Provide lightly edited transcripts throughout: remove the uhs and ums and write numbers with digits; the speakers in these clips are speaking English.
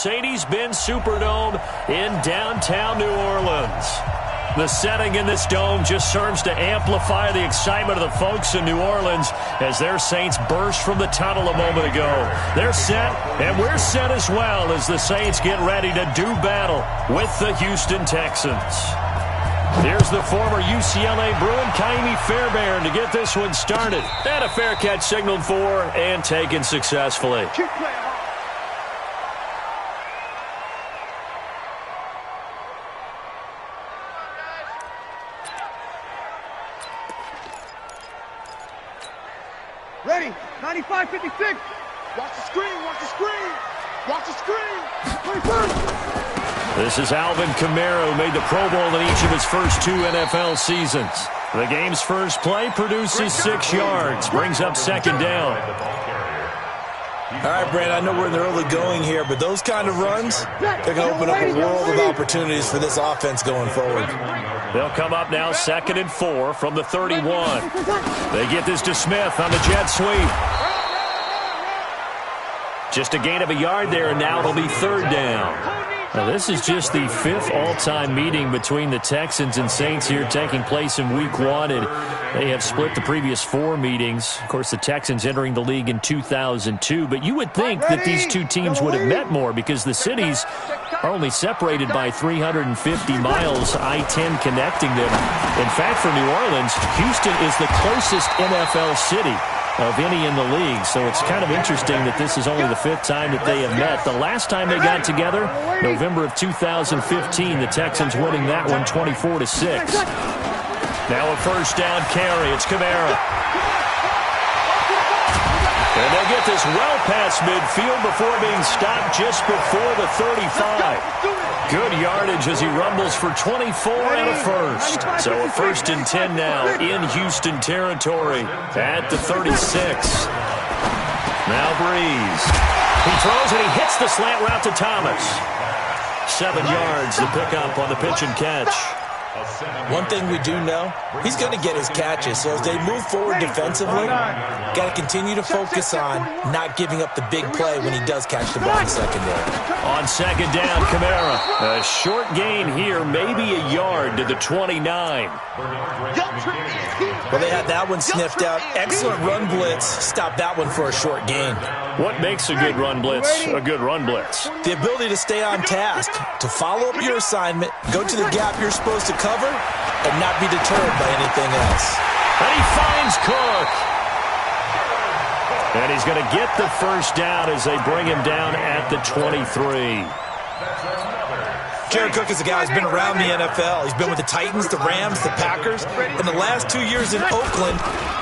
Mercedes-Benz Superdome in downtown New Orleans. The setting in this dome just serves to amplify the excitement of the folks in New Orleans as their Saints burst from the tunnel a moment ago. They're set, and we're set as well as the Saints get ready to do battle with the Houston Texans. Here's the former UCLA Bruin, Kaimi Fairbairn, to get this one started. And a fair catch signaled for and taken successfully. Ready, 95-56. Watch the screen, watch the screen. Watch the screen. 21st. This is Alvin Kamara, who made the Pro Bowl in each of his first 2 NFL seasons. The game's first play produces 6 yards, brings up second down. All right, Brand, I know we're in the early going here, but those kind of runs, they're going to open up a world of opportunities for this offense going forward. They'll come up now 2nd and 4 from the 31. They get this to Smith on the jet sweep. Just a gain of a yard there, and now it'll be 3rd down. Now, this is just the 5th all-time meeting between the Texans and Saints here, taking place in Week 1, and they have split the previous 4 meetings. Of course, the Texans entering the league in 2002, but you would think that these two teams would have met more because the cities are only separated by 350 miles, I-10 connecting them. In fact, for New Orleans, Houston is the closest NFL city of any in the league. So it's kind of interesting that this is only the 5th time that they have met. The last time they got together, November of 2015, the Texans winning that one 24-6. Now a first down carry. It's Kamara. And they get this well past midfield before being stopped just before the 35. Good yardage as he rumbles for 24 and a first. So a 1st and 10 now in Houston territory at the 36. Now Breeze. He throws and he hits the slant route to Thomas. 7 yards to pick up on the pitch and catch. One thing we do know, he's going to get his catches. So as they move forward defensively, got to continue to focus on not giving up the big play when he does catch the ball in the secondary. On 2nd down, Kamara. A short gain here, maybe a yard to the 29. Well, they had that one sniffed out. Excellent run blitz. Stop that one for a short gain. What makes a good run blitz a good run blitz? The ability to stay on task, to follow up your assignment, go to the gap you're supposed to cover, and not be deterred by anything else. And he finds Cook. And he's going to get the first down as they bring him down at the 23. Jared Cook is a guy who's been around the NFL. He's been with the Titans, the Rams, the Packers. In the last 2 years in Oakland,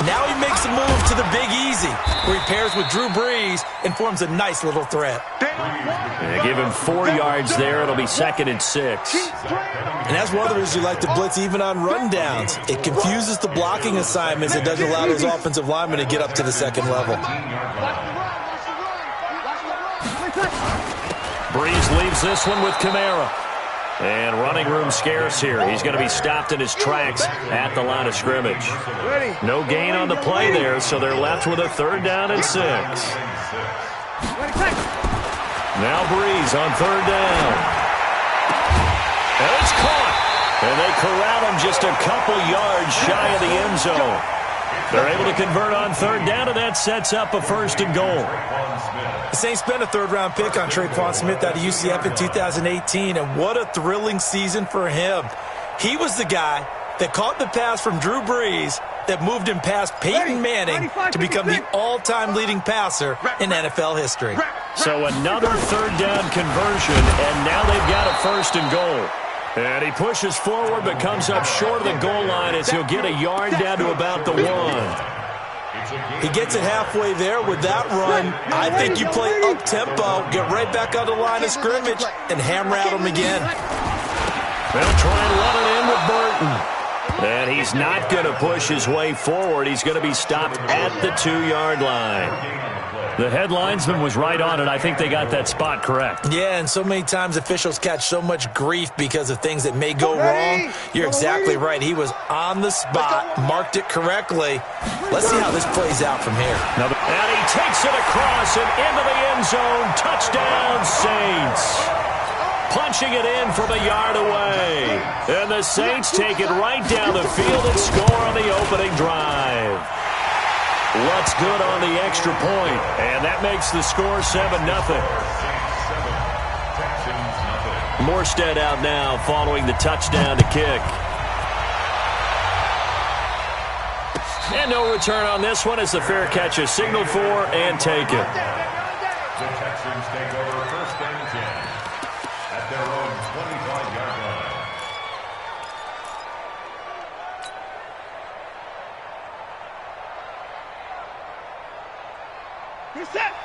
now he makes a move to the Big Easy, where he pairs with Drew Brees and forms a nice little threat. They give him 4 yards there. It'll be 2nd and 6. And that's one of the reasons you like to blitz even on rundowns. It confuses the blocking assignments. It doesn't allow those offensive linemen to get up to the 2nd level. Breeze leaves this one with Kamara. And running room scarce here. He's going to be stopped in his tracks at the line of scrimmage. No gain on the play there, so they're left with a 3rd down and 6. Now Breeze on 3rd down. And it's caught. And they corral him just a couple yards shy of the end zone. They're able to convert on 3rd down, and that sets up a 1st and goal. The Saints spent a 3rd-round pick on Traquan Smith out of UCF in 2018, and what a thrilling season for him. He was the guy that caught the pass from Drew Brees that moved him past Peyton Manning to become the all-time leading passer in NFL history. So another 3rd down conversion, and now they've got a 1st and goal. And he pushes forward but comes up short of the goal line as he'll get a yard down to about the 1. He gets it halfway there with that run. I think you play up-tempo, get right back on the line of scrimmage, and hammer at him again. They'll try and let it in with Burton. And he's not going to push his way forward. He's going to be stopped at the 2-yard line. The headlinesman was right on it. I think they got that spot correct. Yeah, and so many times officials catch so much grief because of things that may go wrong. You're exactly right. He was on the spot, marked it correctly. Let's see how this plays out from here. And he takes it across and into the end zone. Touchdown, Saints. punching it in from a yard away. And the Saints take it right down the field and score on the opening drive. What's good on the extra point? And that makes the score 7-0. Morstead out now following the touchdown to kick. And no return on this one as the fair catch is signaled for and taken. The Texans take over first and 10 at their own 25-yard line.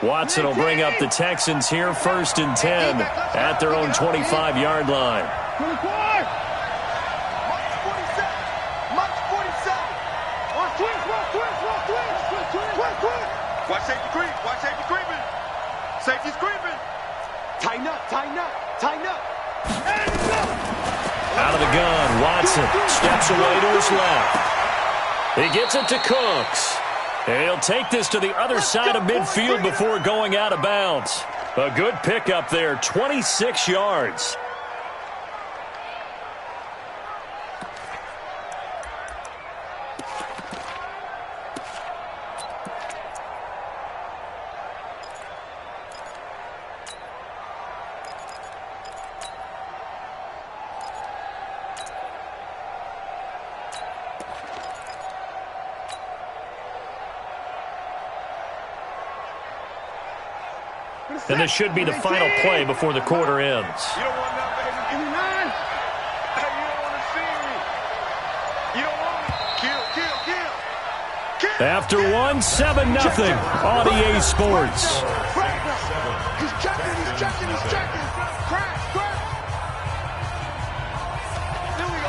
Watson will bring up the Texans here first and 10 at their own 25-yard line. 24! March 47! March 47! Watch twins! Watch safety creep! Watch safety creeping! Safety's creeping! Tighten up! Out of the gun, Watson steps away to his left. He gets it to Cooks. And he'll take this to the other side of midfield before going out of bounds. A good pickup there, 26 yards. And this should be the final play before the quarter ends. You don't want that, baby. Give me 9. Hey, you don't want to see me. You don't want me. Kill. After 7-0 on EA Sports. He's checking. Crash. Here we go.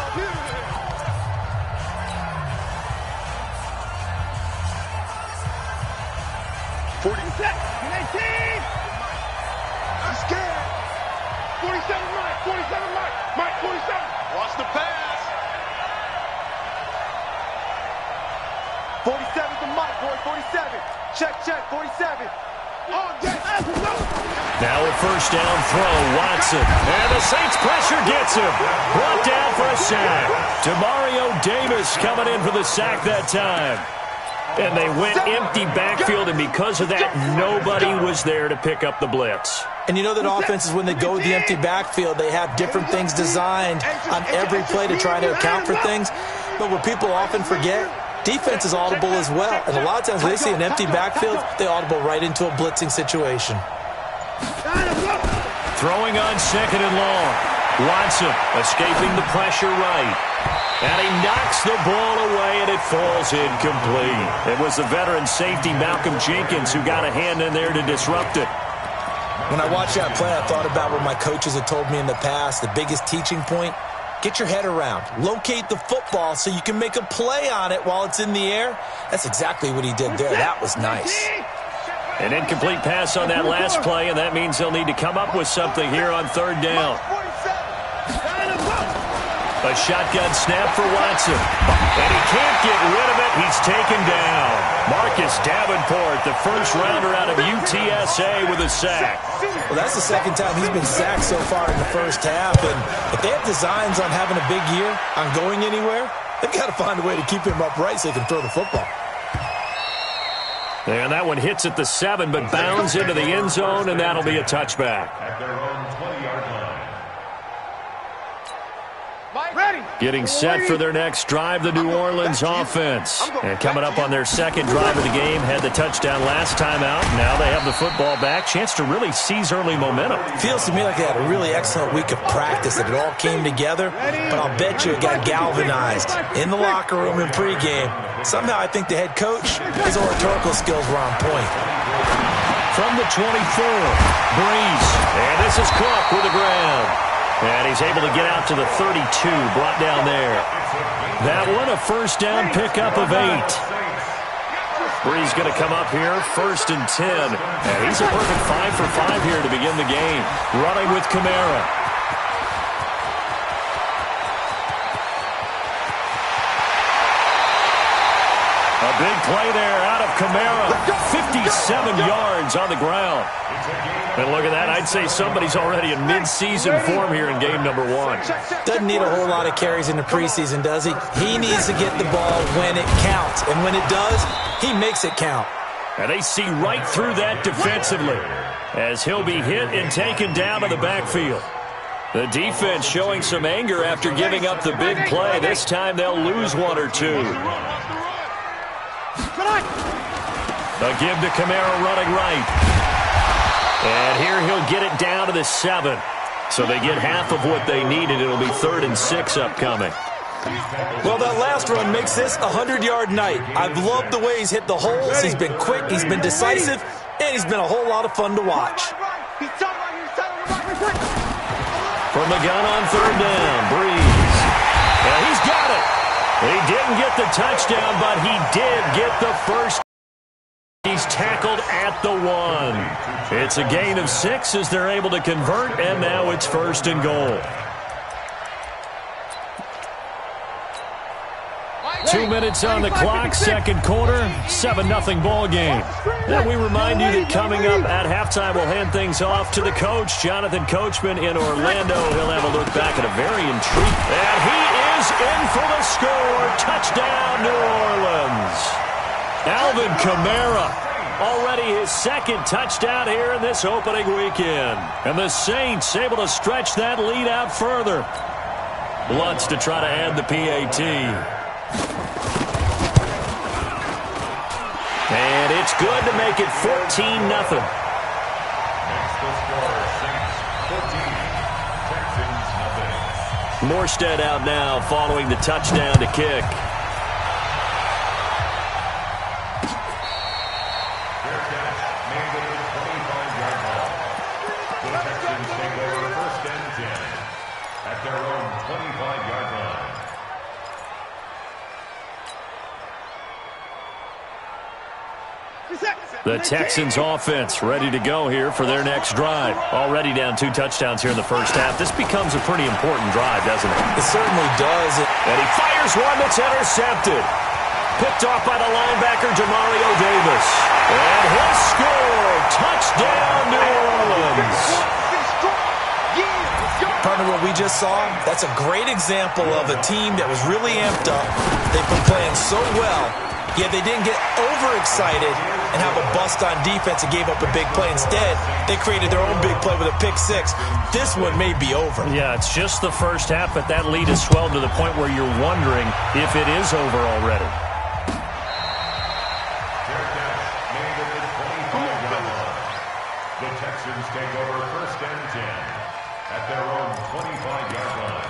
47. 18. I'm scared. 47 Mike. 47. Watch the pass. 47's the Mike, boy. 47. Check. 47. Oh, yes. Now a first down throw, Watson. And the Saints pressure gets him. Brought down for a sack. Demario Davis coming in for the sack that time. And they went empty backfield, and because of that, nobody was there to pick up the blitz. And you know that offenses, when they go with the empty backfield, they have different things designed on every play to try to account for things. But what people often forget, defense is audible as well. And a lot of times when they see an empty backfield, they audible right into a blitzing situation. Throwing on second and long. Watson escaping the pressure right. And he knocks the ball away, and it falls incomplete. It was the veteran safety, Malcolm Jenkins, who got a hand in there to disrupt it. When I watched that play, I thought about what my coaches had told me in the past. The biggest teaching point, get your head around. Locate the football so you can make a play on it while it's in the air. That's exactly what he did there. That was nice. An incomplete pass on that last play, and that means they'll need to come up with something here on third down. A shotgun snap for Watson. And he can't get rid of it. He's taken down. Marcus Davenport, the first rounder out of UTSA with a sack. Well, that's the second time he's been sacked so far in the first half. And if they have designs on having a big year, on going anywhere, they've got to find a way to keep him upright so he can throw the football. And that one hits at the 7, but bounds into the end zone, and that'll be a touchback. At their own 20-yard line. Getting set for their next drive, the New Orleans offense. And coming up on their second drive of the game, had the touchdown last time out. Now they have the football back. Chance to really seize early momentum. Feels to me like they had a really excellent week of practice, that it all came together. But I'll bet you it got galvanized in the locker room and pregame. Somehow I think the head coach, his oratorical skills were on point. From the 24, Breeze. And this is Cook with the ground. And he's able to get out to the 32, brought down there. That one, a first down pickup of 8. Breeze going to come up here, first and 10. And he's a perfect 5 for 5 here to begin the game. Running with Kamara. A big play there out of Kamara. 57 yards on the ground. And look at that. I'd say somebody's already in mid-season form here in game number 1. Doesn't need a whole lot of carries in the preseason, does he? He needs to get the ball when it counts. And when it does, he makes it count. And they see right through that defensively as he'll be hit and taken down to the backfield. The defense showing some anger after giving up the big play. This time they'll lose one or two. A give to Kamara running right. And here he'll get it down to the 7. So they get half of what they needed. It'll be 3rd and 6 upcoming. Well, that last run makes this a 100-yard night. I've loved the way he's hit the holes. He's been quick, he's been decisive, and he's been a whole lot of fun to watch. From the gun on 3rd down, Breeze. And he's got it. He didn't get the touchdown, but he did get the first. He's tackled at the 1. It's a gain of 6 as they're able to convert, and now it's 1st and goal. 2 minutes on the clock, second quarter, 7-0 ball game. And we remind you that coming up at halftime, we'll hand things off to the coach, Jonathan Coachman in Orlando. He'll have a look back at a very intriguing. And he is in for the score. Touchdown, New Orleans. Alvin Kamara, already his 2nd touchdown here in this opening weekend. And the Saints able to stretch that lead out further. Lutz to try to add the PAT. And it's good to make it 14-0. Next to score, Saints 14, Texans 0. Morstead out now following the touchdown to kick. Their catch made it a 25-yard ball. The Texans take over 1st and 10 at their own 25-yard line. The Texans offense ready to go here for their next drive. Already down 2 touchdowns here in the first half. This becomes a pretty important drive, doesn't it? It certainly does. And he fires one that's intercepted. Picked off by the linebacker, Demario Davis. And he'll score. Touchdown, New Orleans. Partner, what we just saw, that's a great example of a team that was really amped up. They've been playing so well, yet they didn't get overexcited and have a bust on defense and gave up a big play. Instead, they created their own big play with a pick-6. This one may be over. Yeah, it's just the first half, but that lead has swelled to the point where you're wondering if it is over already. Their catch made it a 25-yard line. The Texans take over 1st and 10 at their own 25-yard line.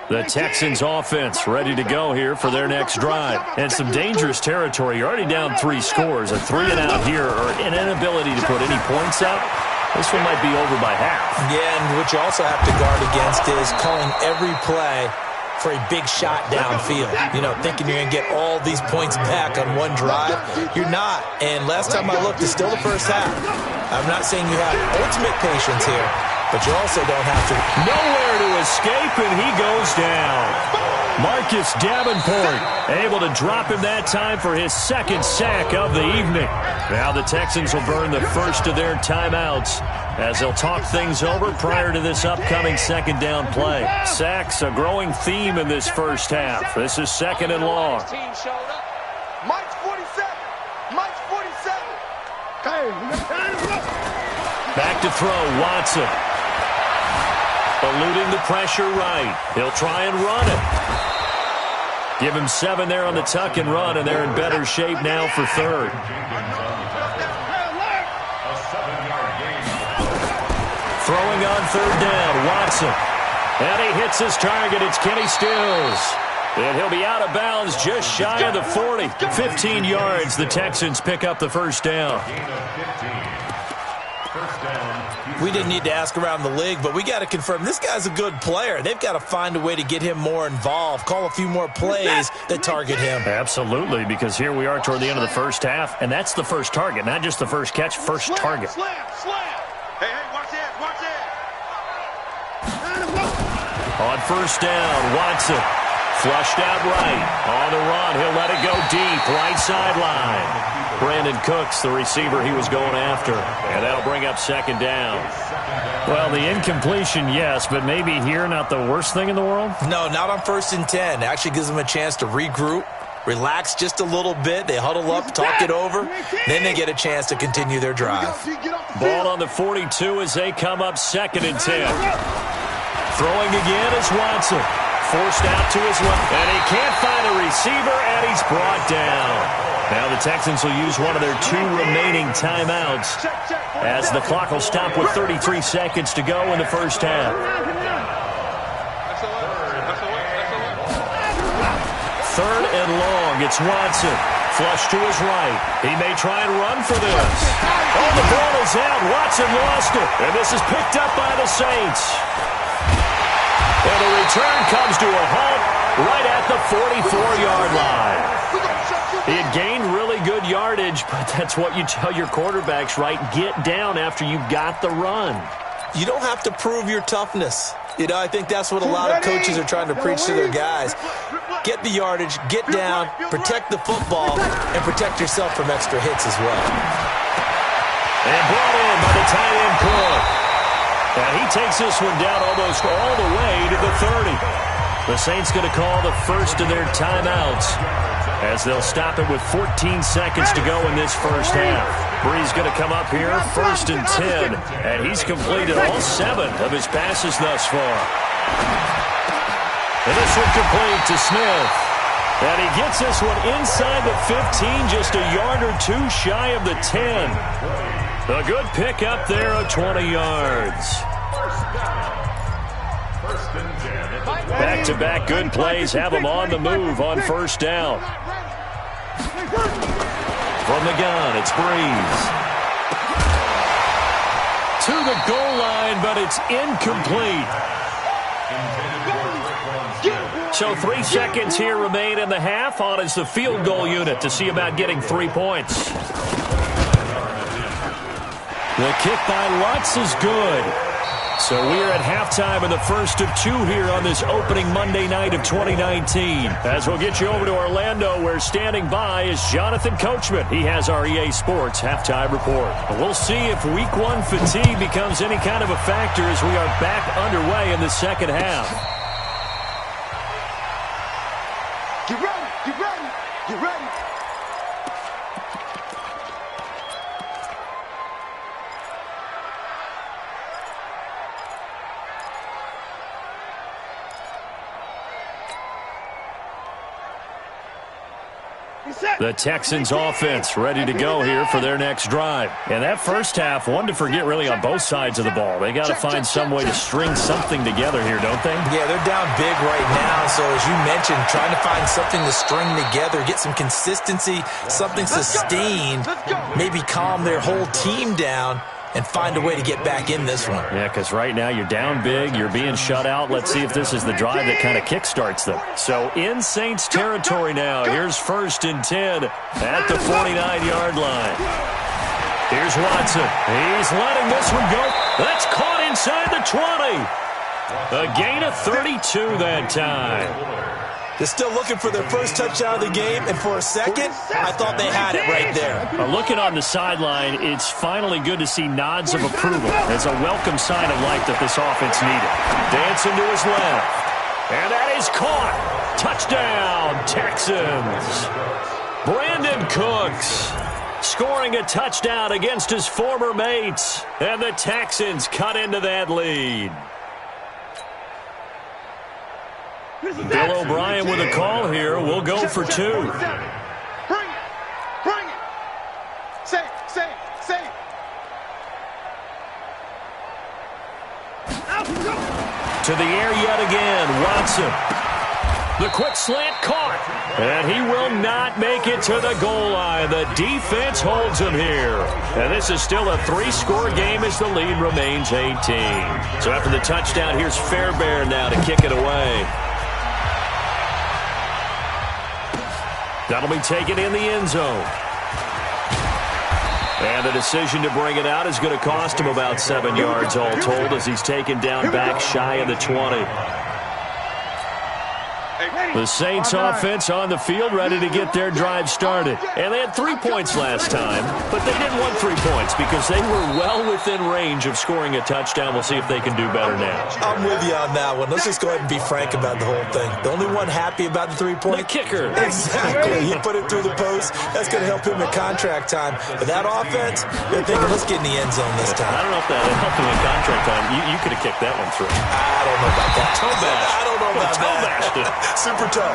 The Texans offense ready to go here for their next drive. And some dangerous territory. You're already down 3 scores. A 3-and-out here or an inability to put any points up. This one might be over by half. Yeah, and what you also have to guard against is calling every play for a big shot downfield. You know, thinking you're going to get all these points back on one drive. You're not. And last time I looked, it's still the first half. I'm not saying you have ultimate patience here, but you also don't have to. Nowhere to escape, and he goes down. Marcus Davenport able to drop him that time for his 2nd sack of the evening. Now the Texans will burn the first of their timeouts as they'll talk things over prior to this upcoming 2nd down play. Sacks, a growing theme in this first half. This is 2nd and long. Mike's 47. Mike's 47. Back to throw, Watson. Eluding the pressure right. He'll try and run it. Give him 7 there on the tuck and run, and they're in better shape now for 3rd. Throwing on 3rd down, Watson. And he hits his target. It's Kenny Stills. And he'll be out of bounds just shy of the 40. 15 yards. The Texans pick up the 1st down. We didn't need to ask around the league, but we got to confirm this guy's a good player. They've got to find a way to get him more involved, call a few more plays that target him. Absolutely, because here we are toward the end of the first half, and that's the first target, not just the first catch, first target. Slam. Hey, watch this. On first down, Watson. Flushed out right. On the run, he'll let it go deep. Right sideline. Brandon Cooks, the receiver he was going after. And that'll bring up second down. Well, the incompletion, yes, but maybe here not the worst thing in the world? No, not on 1st and 10. It actually gives them a chance to regroup, relax just a little bit. They huddle up, talk it over. Then they get a chance to continue their drive. Ball on the 42 as they come up 2nd and 10. Throwing again is Watson. Forced out to his left, and he can't find a receiver, and he's brought down. Now the Texans will use one of their 2 remaining timeouts as the clock will stop with 33 seconds to go in the first half. 3rd and long. It's Watson. Flush to his right. He may try and run for this. Oh, the ball is out. Watson lost it, and this is picked up by the Saints. And the return comes to a halt right at the 44-yard line. He had gained really good yardage, but that's what you tell your quarterbacks, right? Get down after you got the run. You don't have to prove your toughness. You know, I think that's what a lot of coaches are trying to preach to their guys. Get the yardage, get down, protect the football, and protect yourself from extra hits as well. And brought in by the tight end Cook. And he takes this one down almost all the way to the 30. The Saints going to call the first of their timeouts as they'll stop it with 14 seconds to go in this first half. Brees going to come up here, 1st and 10, and he's completed all 7 of his passes thus far. And this one complete to Smith. And he gets this one inside the 15, just a yard or 2 shy of the 10. A good pickup there of 20 yards. Back-to-back good plays have them on the move on first down. From the gun, it's Brees. To the goal line, but it's incomplete. So 3 seconds here remain in the half. On is the field goal unit to see about getting 3 points. The kick by Lutz is good. So we are at halftime in the first of 2 here on this opening Monday night of 2019. As we'll get you over to Orlando, where standing by is Jonathan Coachman. He has our EA Sports halftime report. We'll see if Week 1 fatigue becomes any kind of a factor as we are back underway in the second half. Get ready, get ready, get ready. The Texans offense ready to go here for their next drive. And that first half, one to forget really on both sides of the ball. They got to find some way to string something together here, don't they? Yeah, they're down big right now. So as you mentioned, trying to find something to string together, get some consistency, something sustained, maybe calm their whole team down and find a way to get back in this one. Yeah, because right now you're down big, you're being shut out. Let's see if this is the drive that kind of kickstarts them. So in Saints territory now, here's 1st and 10 at the 49-yard line. Here's Watson. He's letting this one go. That's caught inside the 20. A gain of 32 that time. They're still looking for their first touchdown of the game, and for a second, I thought they had it right there. Looking on the sideline, it's finally good to see nods of approval. It's a welcome sign of life that this offense needed. Dancing to his left. And that is caught. Touchdown, Texans. Brandon Cooks scoring a touchdown against his former mates. And the Texans cut into that lead. Bill O'Brien with a call here. We'll go for 2. Bring it. Bring it. Say it. To the air yet again, Watson. The quick slant caught. And he will not make it to the goal line. The defense holds him here. And this is still a 3-score game as the lead remains 18. So after the touchdown, here's Fairbairn now to kick it away. That'll be taken in the end zone. And the decision to bring it out is going to cost him about 7 yards all told as he's taken down back shy of the 20. The Saints offense on the field, ready to get their drive started. And they had 3 points last time, but they didn't want 3 points because they were well within range of scoring a touchdown. We'll see if they can do better now. I'm with you on that one. Let's just go ahead and be frank about the whole thing. The only one happy about the 3-point? The kicker. Exactly. He put it through the post. That's going to help him in contract time. But that offense, they're thinking, let's get in the end zone this time. I don't know if that helped him in contract time. You could have kicked that one through. I don't know about that. Toe bash. I don't know about that. Super toe.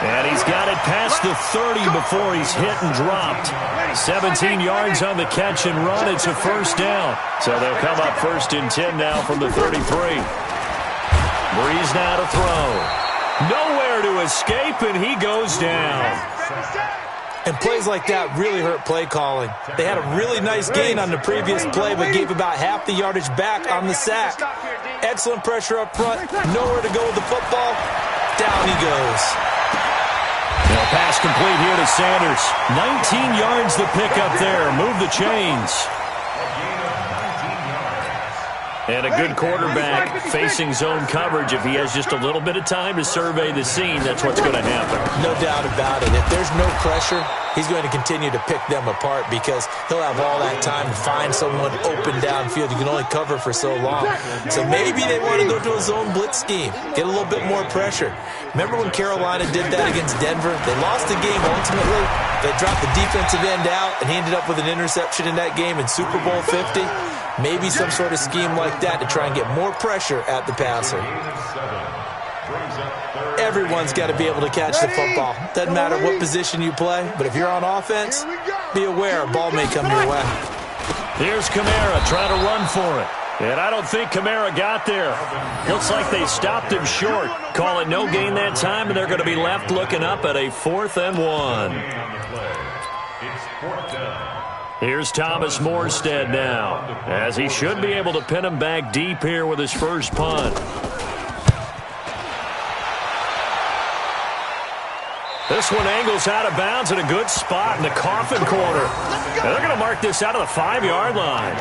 And he's got it past the 30 before he's hit and dropped. 17 yards on the catch and run. It's a first down. So they'll come up 1st and 10 now from the 33. Breeze now to throw. Nowhere to escape, and he goes down. And plays like that really hurt play calling. They had a really nice gain on the previous play, but gave about half the yardage back on the sack. Excellent pressure up front. Nowhere to go with the football. Down he goes. Now pass complete here to Sanders. 19 yards the pickup there. Move the chains. And a good quarterback facing zone coverage. If he has just a little bit of time to survey the scene, that's what's going to happen. No doubt about it. If there's no pressure, he's going to continue to pick them apart because he'll have all that time to find someone open downfield. You can only cover for so long. So maybe they want to go to a zone blitz scheme, get a little bit more pressure. Remember when Carolina did that against Denver? They lost the game ultimately. They dropped the defensive end out, and he ended up with an interception in that game in Super Bowl 50. Maybe some sort of scheme like that to try and get more pressure at the passer. Everyone's got to be able to catch the football. Doesn't matter what position you play, but if you're on offense, be aware a ball may come your way. Here's Kamara trying to run for it. And I don't think Kamara got there. Looks like they stopped him short. Call it no gain that time, and they're going to be left looking up at a 4th and 1. It's 4th down. Here's Thomas Morstead now, as he should be able to pin him back deep here with his first punt. This one angles out of bounds in a good spot in the coffin corner. And they're going to mark this out of the 5-yard line.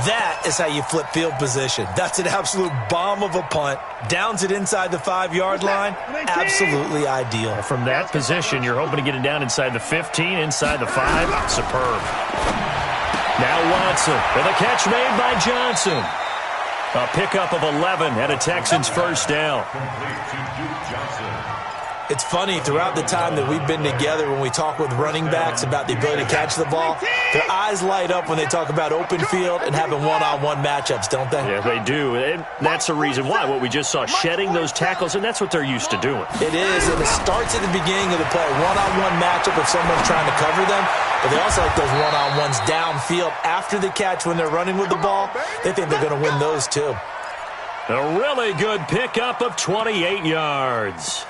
That is how you flip field position. That's an absolute bomb of a punt. Downs it inside the 5-yard line. Absolutely ideal. From that position, you're hoping to get it down inside the 15, inside the 5. Superb. Now Watson, and the catch made by Johnson. A pickup of 11 and a Texans first down. It's funny, throughout the time that we've been together, when we talk with running backs about the ability to catch the ball, their eyes light up when they talk about open field and having one-on-one matchups, don't they? Yeah, they do. And that's the reason why. What we just saw, shedding those tackles, and that's what they're used to doing. It is, and it starts at the beginning of the play. One-on-one matchup if someone's trying to cover them, but they also like those one-on-ones downfield after the catch when they're running with the ball. They think they're going to win those, too. A really good pickup of 28 yards.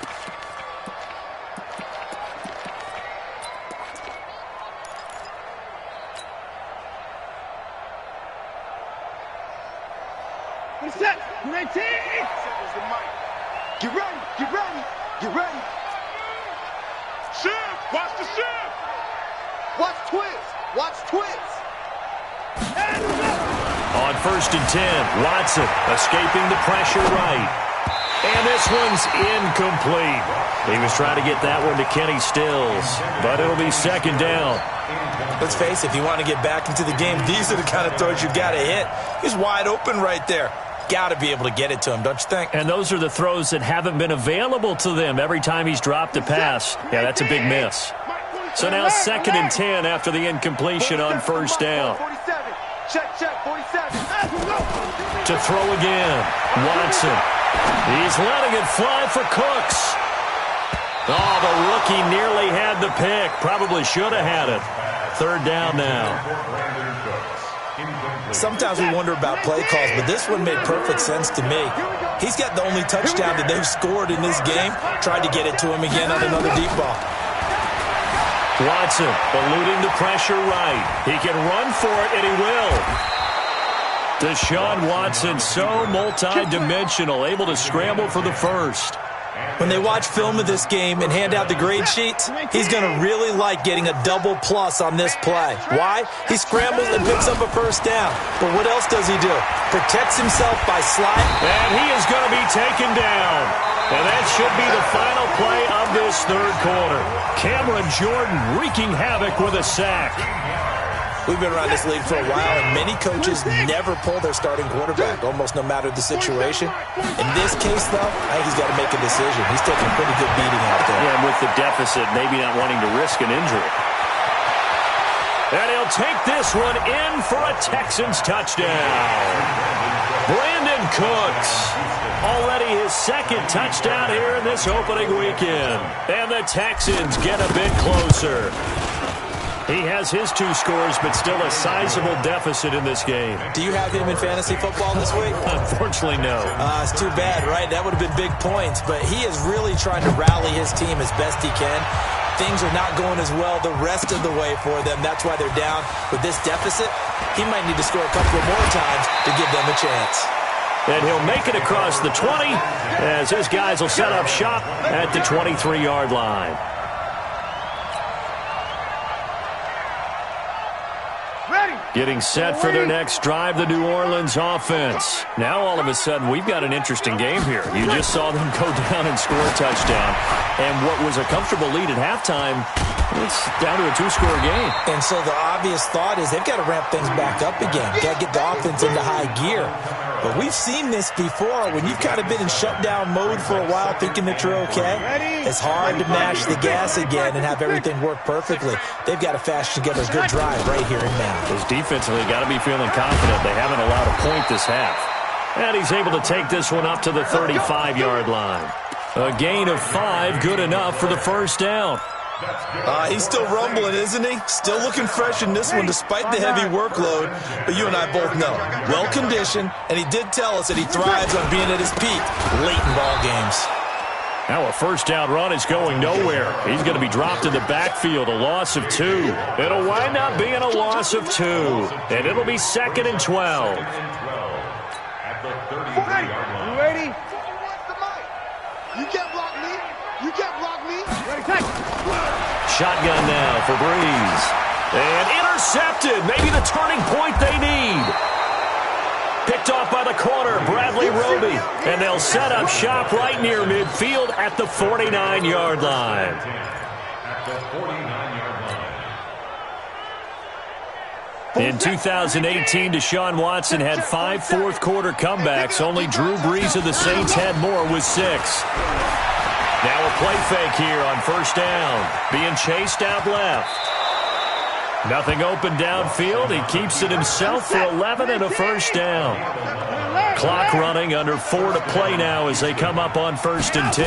Set. 19. Get ready. Get ready. Get ready. Shift. Watch the shift. Watch twist. Watch twist. On 1st and 10, Watson escaping the pressure right. And this one's incomplete. He was trying to get that one to Kenny Stills, but it'll be 2nd down. Let's face it, if you want to get back into the game, these are the kind of throws you got to hit. He's wide open right there. Got to be able to get it to him, don't you think? And those are the throws that haven't been available to them every time he's dropped a pass. Yeah, that's a big miss. So now 2nd and 10 after the incompletion on 1st down. 47. Check, 47. To throw again. Watson. He's letting it fly for Cooks. Oh, the rookie nearly had the pick. Probably should have had it. 3rd down now. Sometimes we wonder about play calls, but this one made perfect sense to me. He's got the only touchdown that they've scored in this game. Tried to get it to him again on another deep ball. Watson eluding the pressure right. He can run for it, and he will. Deshaun Watson, so multi-dimensional, able to scramble for the first. When they watch film of this game and hand out the grade sheets, he's going to really like getting a double plus on this play. Why? He scrambles and picks up a first down. But what else does he do? Protects himself by sliding. And he is going to be taken down. And that should be the final play of this third quarter. Cameron Jordan wreaking havoc with a sack. We've been around this league for a while, and many coaches never pull their starting quarterback, almost no matter the situation. In this case, though, I think he's got to make a decision. He's taking a pretty good beating out there. Yeah, and with the deficit, maybe not wanting to risk an injury. And he'll take this one in for a Texans touchdown. Brandon Cooks, already his second touchdown here in this opening weekend. And the Texans get a bit closer. He has his 2 scores, but still a sizable deficit in this game. Do you have him in fantasy football this week? Unfortunately, no. It's too bad, right? That would have been big points, but he is really trying to rally his team as best he can. Things are not going as well the rest of the way for them. That's why they're down with this deficit. He might need to score a couple more times to give them a chance. And he'll make it across the 20 as his guys will set up shop at the 23-yard line. Getting set for their next drive, the New Orleans offense. Now, all of a sudden, we've got an interesting game here. You just saw them go down and score a touchdown. And what was a comfortable lead at halftime, it's down to a 2-score game. And so the obvious thought is they've got to ramp things back up again. Got to get the offense into high gear. But we've seen this before. When you've kind of been in shutdown mode for a while thinking that you're okay, it's hard to mash the gas again and have everything work perfectly. They've got to fashion together a good drive right here and now. Because defensively, got to be feeling confident. They haven't allowed a point this half. And he's able to take this one up to the 35-yard line. A gain of 5, good enough for the first down. He's still rumbling, isn't he? Still looking fresh in this one despite the heavy workload. But you and I both know, well-conditioned, and he did tell us that he thrives on being at his peak late in ball games. Now a first down run is going nowhere. He's going to be dropped in the backfield, a loss of 2. It'll wind up being a loss of 2. And it'll be 2nd and 12. You ready? You can't block me. You can't block me. Ready, take. Shotgun now for Breeze. And intercepted. Maybe the turning point they need. Picked off by the corner, Bradley Roby. And they'll set up shop right near midfield at the 49-yard line. In 2018, Deshaun Watson had 5 fourth-quarter comebacks. Only Drew Brees of the Saints had more with 6. Now a play fake here on first down. Being chased out left. Nothing open downfield. He keeps it himself for 11 and a first down. Clock running, under 4 to play now as they come up on 1st and 10.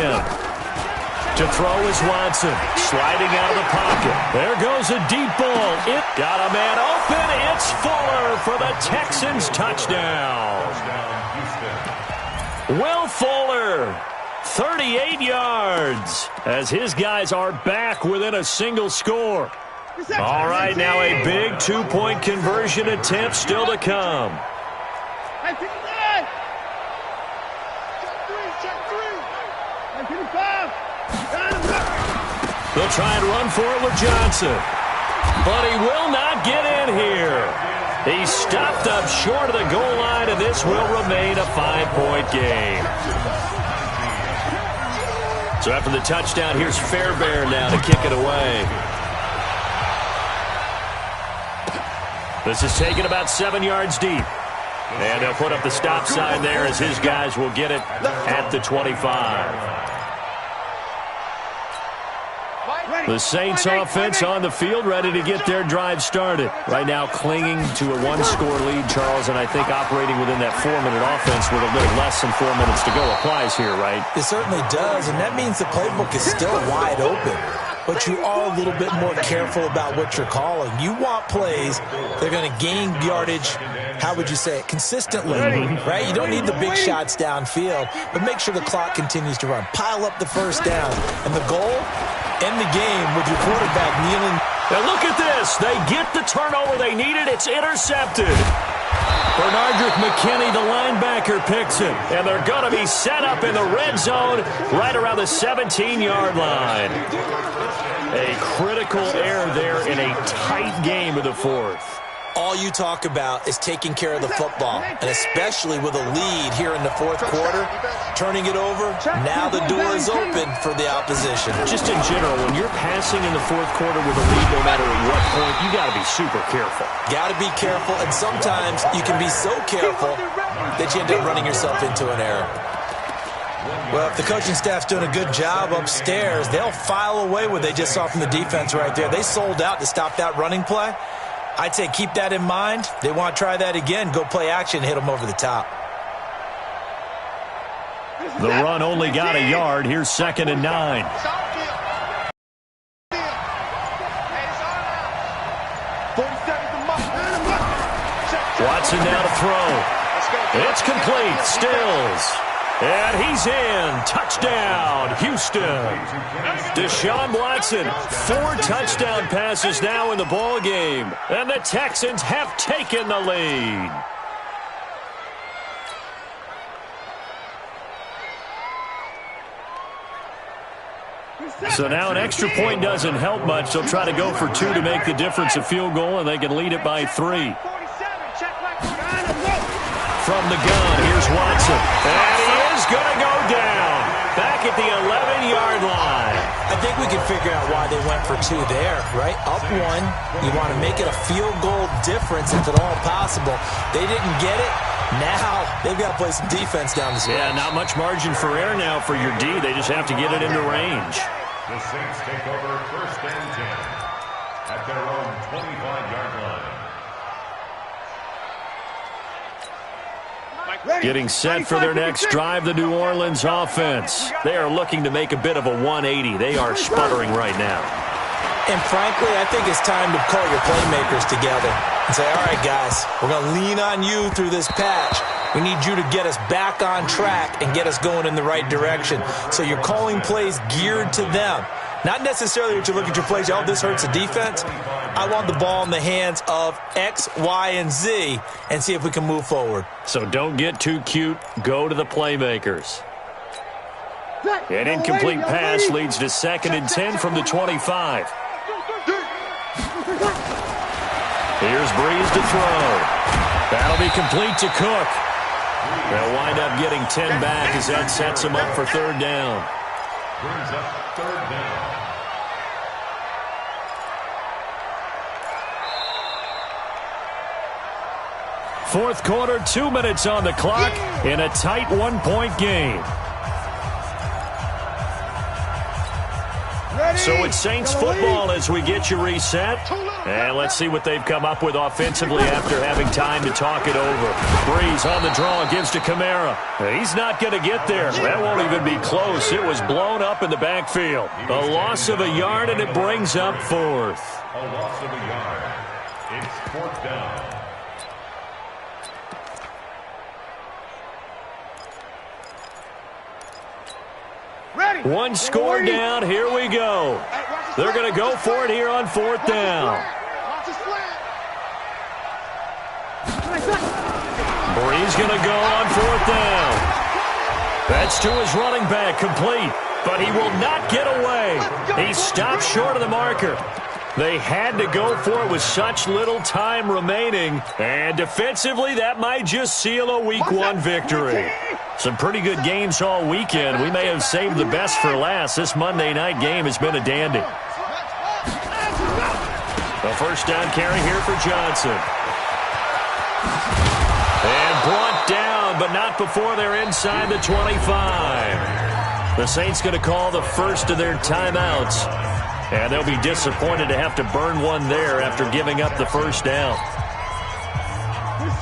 To throw is Watson, sliding out of the pocket. There goes a deep ball. It got a man open. It's Fuller for the Texans touchdown. Will Fuller, 38 yards, as his guys are back within a single score. All right, now a big 2-point conversion attempt still to come. They'll try and run for it with Johnson. But he will not get in here. He's stopped up short of the goal line, and this will remain a 5-point game. So after the touchdown, here's Fairbairn now to kick it away. This is taken about 7 yards deep. And they'll put up the stop sign there as his guys will get it at the 25. The Saints offense on the field, ready to get their drive started. Right now clinging to a 1-score lead, Charles, and I think operating within that 4-minute offense with a little less than 4 minutes to go applies here, right? It certainly does, and that means the playbook is still wide open. But you are a little bit more careful about what you're calling. You want plays that are going to gain yardage, how would you say it, consistently, right? You don't need the big shots downfield, but make sure the clock continues to run. Pile up the first down. And the goal, end the game with your quarterback kneeling. Now look at this. They get the turnover they needed. It's intercepted. Bernardrick McKinney, the linebacker, picks it. And they're going to be set up in the red zone right around the 17-yard line. A critical error there in a tight game of the fourth. all you talk about is taking care of the football, and especially with a lead here in the fourth quarter, turning it over, now the door is open for the opposition. Just in general, when you're passing in the fourth quarter with a lead, no matter at what point, you got to be super careful. Got to be careful, and sometimes you can be so careful that you end up running yourself into an error. Well, if the coaching staff's doing a good job upstairs, they'll file away what they just saw from the defense right there. They sold out to stop that running play. I'd say keep that in mind. They want to try that again, go play action, hit them over the top. The run only got a yard. Here's 2nd and 9. Watson now to throw. It's complete. Stills. And he's in. Touchdown, Houston. Deshaun Watson, 4 touchdown passes now in the ball game. And the Texans have taken the lead. So now an extra point doesn't help much. They'll try to go for 2 to make the difference a field goal, and they can lead it by 3. From the gun, here's Watson. And he is going to go down. Back at the 11-yard line. I think we can figure out why they went for 2 there, right? Up 1, you want to make it a field goal difference if at all possible. They didn't get it. Now they've got to play some defense down the stretch. Yeah, not much margin for error now for your D. They just have to get it into range. The Saints take over 1st and 10 at their own 25-yard line. Getting set for their next drive, the New Orleans offense. They are looking to make a bit of a 180. They are sputtering right now. And frankly, I think it's time to call your playmakers together and say, all right, guys, we're going to lean on you through this patch. We need you to get us back on track and get us going in the right direction. So you're calling plays geared to them. Not necessarily what you look at your plays, oh, this hurts the defense. I want the ball in the hands of X, Y, and Z and see if we can move forward. So don't get too cute. Go to the playmakers. An incomplete pass leads to 2nd and 10 from the 25. Here's Breeze to throw. That'll be complete to Cook. They'll wind up getting 10 back as that sets them up for 3rd down. Brings up 3rd down. Fourth quarter, 2 minutes on the clock in a tight 1-point game. So it's Saints football as we get you reset. And let's see what they've come up with offensively after having time to talk it over. Breeze on the draw, gives to Kamara. He's not going to get there. That won't even be close. It was blown up in the backfield. A loss of a yard, and it brings up 4th. A loss of a yard. It's 4th down. One score down. Here we go. They're going to go for it here on 4th down. Breeze going to go on 4th down. That's to his running back, complete. But he will not get away. He stopped short of the marker. They had to go for it with such little time remaining. And defensively, that might just seal a Week 1 victory. Some pretty good games all weekend. We may have saved the best for last. This Monday night game has been a dandy. A 1st down carry here for Johnson. And brought down, but not before they're inside the 25. The Saints going to call the first of their timeouts. And they'll be disappointed to have to burn one there after giving up the 1st down.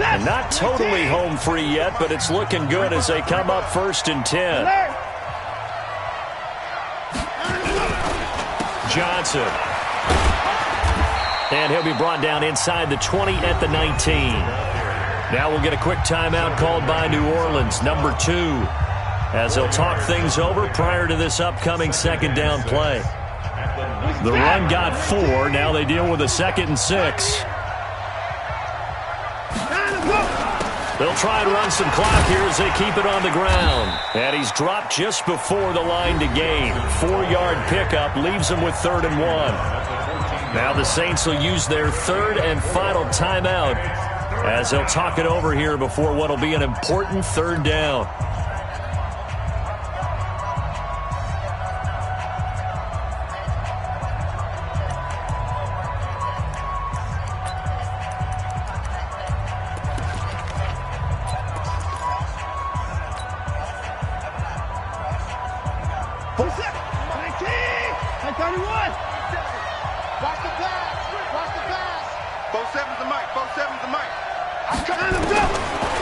And not totally home free yet, but it's looking good as they come up 1st and 10. Johnson. And he'll be brought down inside the 20 at the 19. Now we'll get a quick timeout called by New Orleans, number 2, as they'll talk things over prior to this upcoming 2nd down play. The run got 4. Now they deal with a 2nd and 6. They'll try and run some clock here as they keep it on the ground. And he's dropped just before the line to gain. 4-yard pickup leaves him with 3rd and 1. Now the Saints will use their third and final timeout as they'll talk it over here before what will be an important third down.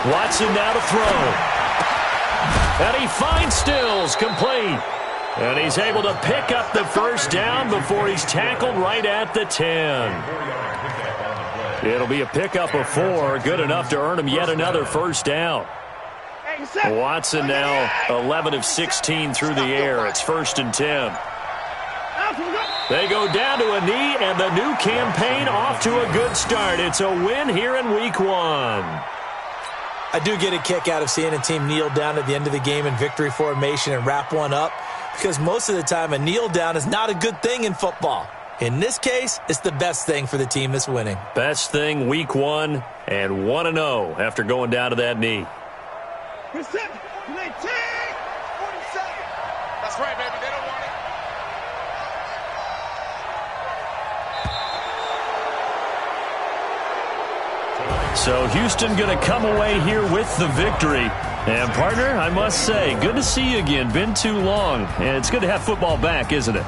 Watson now to throw. And he finds Stills, complete. And he's able to pick up the first down before he's tackled right at the 10. It'll be a pickup of 4, good enough to earn him yet another first down. Watson now 11 of 16 through the air. It's 1st and 10. They go down to a knee, and the new campaign off to a good start. It's a win here in Week 1. I do get a kick out of seeing a team kneel down at the end of the game in victory formation and wrap one up, because most of the time a kneel down is not a good thing in football. In this case, it's the best thing for the team that's winning. Best thing Week 1 and 1-0 after going down to that knee. That's right, baby. They don't want it. So Houston going to come away here with the victory. And, partner, I must say, good to see you again. Been too long. And it's good to have football back, isn't it?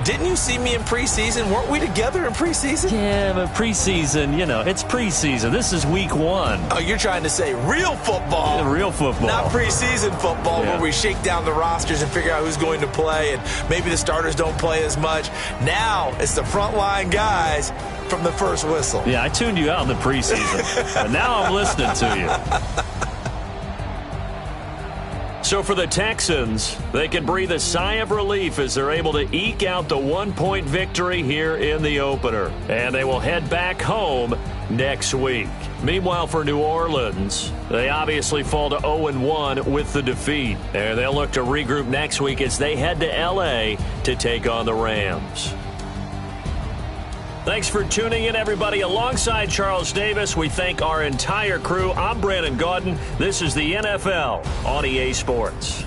Didn't you see me in preseason? Weren't we together in preseason? Yeah, but preseason, it's preseason. This is Week 1. Oh, you're trying to say real football. Yeah, real football. Not preseason football, where we shake down the rosters and figure out who's going to play, and maybe the starters don't play as much. Now it's the frontline guys from the first whistle. Yeah, I tuned you out in the preseason. But now I'm listening to you. So for the Texans, they can breathe a sigh of relief as they're able to eke out the 1-point victory here in the opener. And they will head back home next week. Meanwhile, for New Orleans, they obviously fall to 0-1 with the defeat. And they'll look to regroup next week as they head to L.A. to take on the Rams. Thanks for tuning in, everybody. Alongside Charles Davis, we thank our entire crew. I'm Brandon Gaudin. This is the NFL on EA Sports.